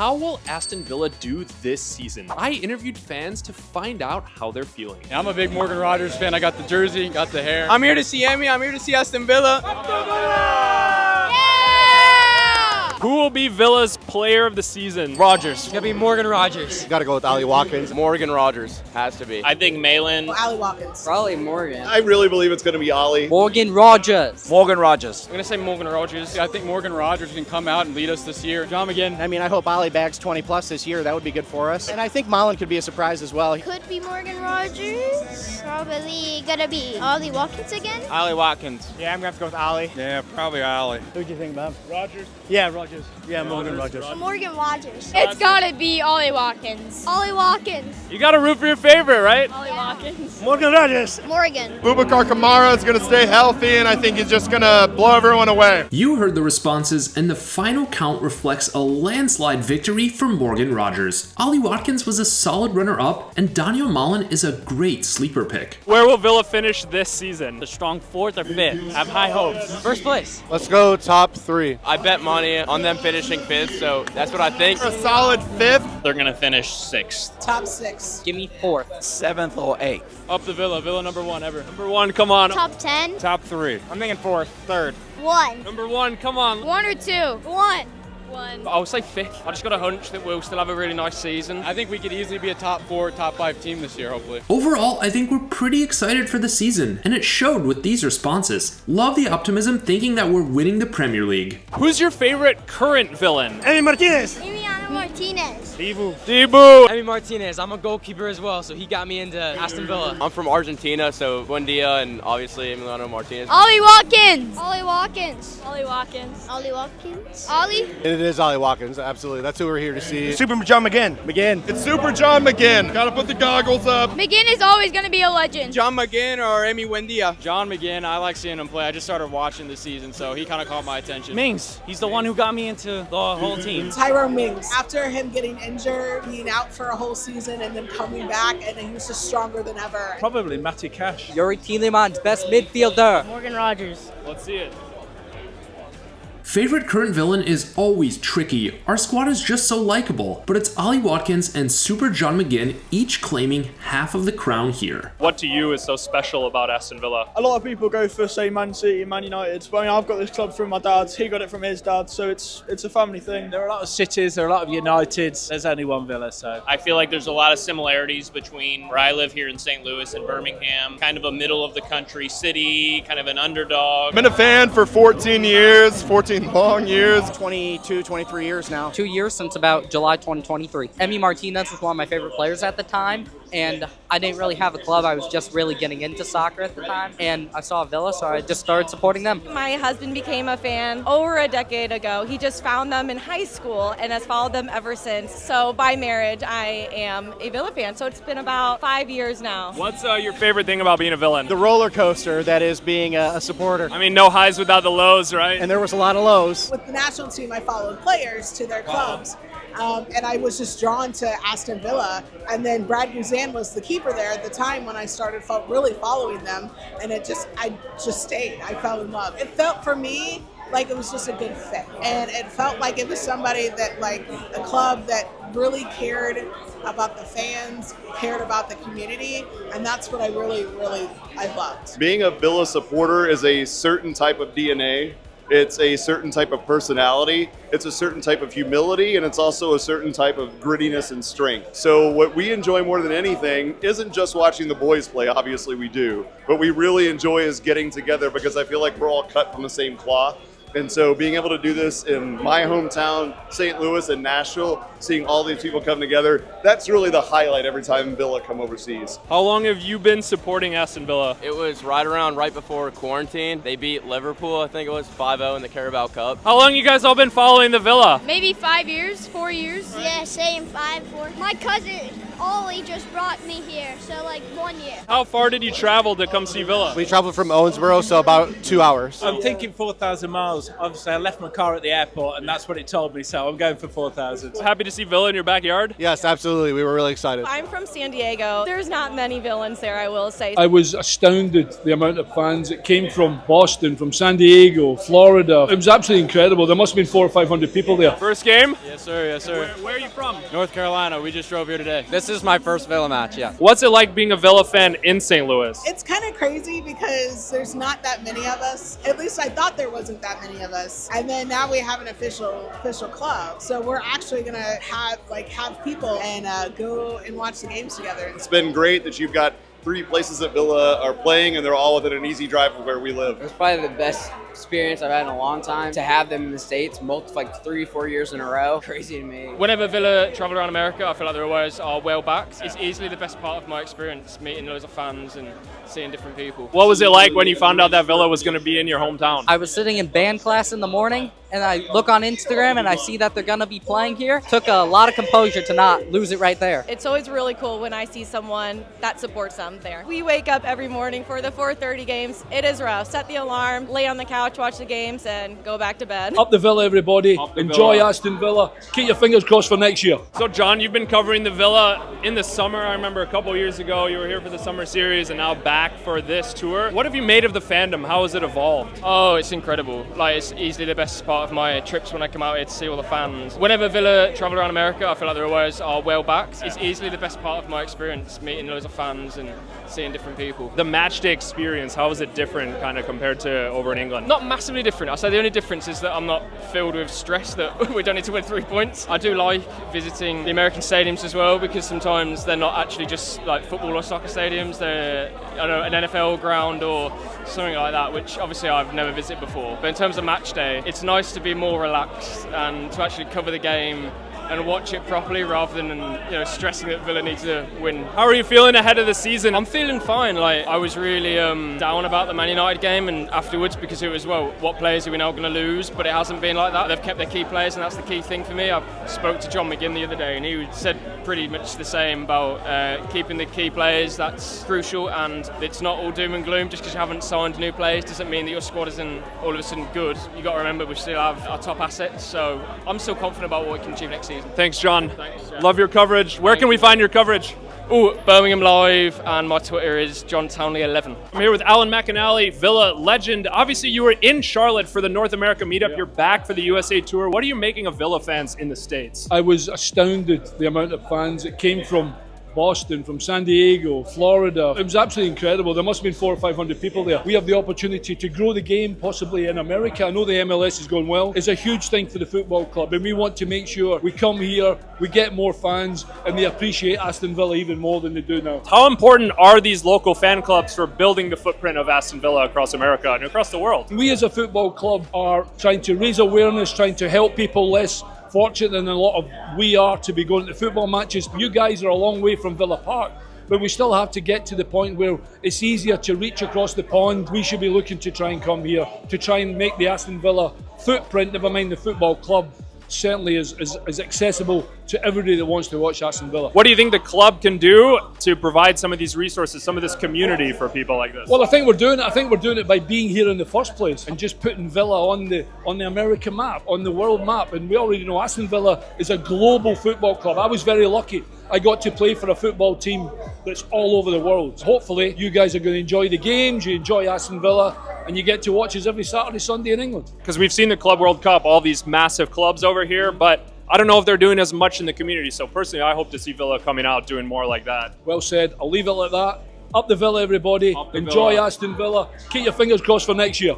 how will Aston Villa do this season? I interviewed fans to find out how they're feeling. I'm a big Morgan Rogers fan. I got the jersey, got the hair. I'm here to see Emmy. I'm here to see Aston Villa. Who will be Villa's player of the season? Rogers. It's gonna be Morgan Rogers. Got to go with Ollie Watkins. Morgan Rogers has to be. I think Malin. Ollie Watkins. Probably Morgan. I really believe it's going to be Ollie. Morgan Rogers. Morgan Rogers. I'm gonna say Morgan Rogers. I think Morgan Rogers can come out and lead us this year. John McGinn. I mean, I hope Ollie bags 20 plus this year. That would be good for us. And I think Mullen could be a surprise as well. Could be Morgan Rogers. Probably gonna be Ollie Watkins again. Ollie Watkins. Yeah, I'm going to have to go with Ollie. Yeah, probably Ollie. Who do you think, Bob? Rogers. Yeah, Rogers. Yeah, Morgan Rogers. Morgan Rogers. It's gotta be Ollie Watkins. Ollie Watkins. You gotta root for your favorite, right? Ollie Watkins. Morgan Rogers. Morgan. Boubacar Kamara is going to stay healthy, and I think he's just going to blow everyone away. You heard the responses, and the final count reflects a landslide victory for Morgan Rogers. Ollie Watkins was a solid runner-up, and Daniel Mullen is a great sleeper pick. Where will Villa finish this season? A strong 4th or 5th. Have high hopes. First place. Let's go top 3. I bet money on them finishing 5th, so that's what I think. A solid 5th. They're gonna finish 6th. Top 6. Give me 4th. 7th or 8th. Up the Villa. Villa number 1 ever. Number 1, come on. Top 10. Top 3. I'm thinking 4th, 3rd. 1. Number 1, come on. 1 or 2? 1. I'll say 5th. I just got a hunch that we'll still have a really nice season. I think we could easily be a top 4, top 5 team this year, hopefully. Overall, I think we're pretty excited for the season, and it showed with these responses. Love the optimism thinking that we're winning the Premier League. Who's your favorite current villain? Emi Martinez. Emiliano Martinez. Debu. Emi Martinez. I'm a goalkeeper as well, so he got me into Aston Villa. I'm from Argentina, so Buendia and obviously Emiliano Martinez. Ollie Watkins. Ollie Watkins. Ollie Watkins. Ollie Watkins. Ollie. It is Ollie Watkins, absolutely. That's who we're here to see. Super John McGinn. It's Super John McGinn. Got to put the goggles up. McGinn is always gonna be a legend. John McGinn or Emmy Buendia? John McGinn, I like seeing him play. I just started watching this season, so he kind of caught my attention. Mings. He's the one who got me into the whole team. Tyrone Mings. After him getting injured, being out for a whole season, and then coming back, and he was just stronger than ever. Probably Matty Cash. Yuri Tielemans, best midfielder. Morgan Rogers. Let's see it. Favorite current villain is always tricky. Our squad is just so likable, but it's Ollie Watkins and Super John McGinn each claiming half of the crown here. What to you is so special about Aston Villa? A lot of people go for, say, Man City, Man United. But I mean, I've got this club from my dad. He got it from his dad, so it's a family thing. There are a lot of cities, there are a lot of Uniteds. There's only one Villa, so. I feel like there's a lot of similarities between where I live here in St. Louis and Birmingham. Kind of a middle of the country city, kind of an underdog. Been a fan for 14 years, 14 long years. 22, 23 years now. 2 years since about July 2023. Emi Martinez was one of my favorite players at the time, and I didn't really have a club. I was just really getting into soccer at the time, and I saw Villa, so I just started supporting them. My husband became a fan over a decade ago. He just found them in high school and has followed them ever since. So by marriage, I am a Villa fan. So it's been about 5 years now. What's your favorite thing about being a villain? The roller coaster that is being a supporter. I mean, no highs without the lows, right? And there was a lot of lows. With the national team, I followed players to their clubs. And I was just drawn to Aston Villa. And then Brad Guzan was the keeper there at the time when I started really following them. And I just stayed. I fell in love. It felt for me like it was just a good fit. And it felt like it was somebody that, like, a club that really cared about the fans, cared about the community. And that's what I really loved. Being a Villa supporter is a certain type of DNA. It's a certain type of personality, it's a certain type of humility, and it's also a certain type of grittiness and strength. So what we enjoy more than anything isn't just watching the boys play, obviously we do, but we really enjoy is getting together because I feel like we're all cut from the same cloth. And so being able to do this in my hometown, St. Louis and Nashville, seeing all these people come together, that's really the highlight every time Villa come overseas. How long have you been supporting Aston Villa? It was right before quarantine. They beat Liverpool, I think it was 5-0 in the Carabao Cup. How long you guys all been following the Villa? Maybe 5 years, 4 years. Yeah, same 5, 4. My cousin Ollie just brought me here, so like 1 year. How far did you travel to come see Villa? We traveled from Owensboro, so about 2 hours. I'm thinking 4,000 miles. was. Obviously, I left my car at the airport, and that's what it told me, so I'm going for 4,000. Happy to see Villa in your backyard? Yes, absolutely. We were really excited. I'm from San Diego. There's not many Villans there, I will say. I was astounded the amount of fans that came from Boston, from San Diego, Florida. It was absolutely incredible. There must have been 400 or 500 people there. First game? Yes, sir. Yes, sir. Where are you from? North Carolina. We just drove here today. This is my first Villa match, yeah. What's it like being a Villa fan in St. Louis? It's kind of crazy because there's not that many of us. At least I thought there wasn't that many of us. And then now we have an official club. So we're actually gonna have people and go and watch the games together. It's been great that you've got 3 places that Villa are playing, and they're all within an easy drive of where we live. It was probably the best experience I've had in a long time. To have them in the States, 3-4 years in a row, crazy to me. Whenever Villa travel around America, I feel like their aways are well backed. It's easily the best part of my experience, meeting loads of fans and seeing different people. What was it like when you found out that Villa was going to be in your hometown? I was sitting in band class in the morning, and I look on Instagram and I see that they're going to be playing here. Took a lot of composure to not lose it right there. It's always really cool when I see someone that supports them there. We wake up every morning for the 4:30 games. It is rough. Set the alarm, lay on the couch, watch the games, and go back to bed. Up the Villa, everybody. Enjoy Aston Villa. Keep your fingers crossed for next year. So, John, you've been covering the Villa in the summer. I remember a couple years ago you were here for the summer series and now back for this tour. What have you made of the fandom? How has it evolved? Oh, it's incredible. It's easily the best part of my trips when I come out here to see all the fans. Whenever Villa travel around America, I feel like their aways are well backed. It's easily the best part of my experience, meeting loads of fans and seeing different people. The match day experience, how is it different kind of compared to over in England? Not massively different. I'd say the only difference is that I'm not filled with stress that we don't need to win 3 points. I do like visiting the American stadiums as well, because sometimes they're not actually just like football or soccer stadiums. They're an NFL ground or something like that, which obviously I've never visited before. But in terms of match day, it's nice to be more relaxed and to actually cover the game and watch it properly rather than stressing that Villa needs to win. How are you feeling ahead of the season? I'm feeling fine. I was really down about the Man United game and afterwards, because it was, what players are we now going to lose? But it hasn't been like that. They've kept their key players, and that's the key thing for me. I spoke to John McGinn the other day, and he said pretty much the same about keeping the key players. That's crucial, and it's not all doom and gloom. Just because you haven't signed new players doesn't mean that your squad isn't all of a sudden good. You got to remember we still have our top assets, so I'm still confident about what we can achieve next season. Thanks, John. Thanks, John. Love your coverage. Where can we find your coverage? Birmingham Live, and my Twitter is John Townley 11. I'm here with Alan McInally, Villa legend. Obviously, you were in Charlotte for the North America meetup. Yep. You're back for the USA tour. What are you making of Villa fans in the States? I was astounded the amount of fans that came from Boston, from San Diego, Florida. It was absolutely incredible. There must have been 400 or 500 people there. We have the opportunity to grow the game possibly in America. I know the MLS is going well. It's a huge thing for the football club, and we want to make sure we come here, we get more fans, and they appreciate Aston Villa even more than they do now. How important are these local fan clubs for building the footprint of Aston Villa across America and across the world? We as a football club are trying to raise awareness, trying to help people less fortunate than a lot of we are to be going to football matches. You guys are a long way from Villa Park, but we still have to get to the point where it's easier to reach across the pond. We should be looking to try and come here to try and make the Aston Villa footprint, never mind the football club, certainly is accessible to everybody that wants to watch Aston Villa. What do you think the club can do to provide some of these resources, some of this community for people like this? Well, I think we're doing it by being here in the first place and just putting Villa on the American map, on the world map. And we already know Aston Villa is a global football club. I was very lucky. I got to play for a football team that's all over the world. Hopefully, you guys are going to enjoy the games, you enjoy Aston Villa, and you get to watch us every Saturday, Sunday in England. Because we've seen the Club World Cup, all these massive clubs over here, but I don't know if they're doing as much in the community. So personally, I hope to see Villa coming out doing more like that. Well said. I'll leave it like that. Up the Villa, everybody. Enjoy Aston Villa. Keep your fingers crossed for next year.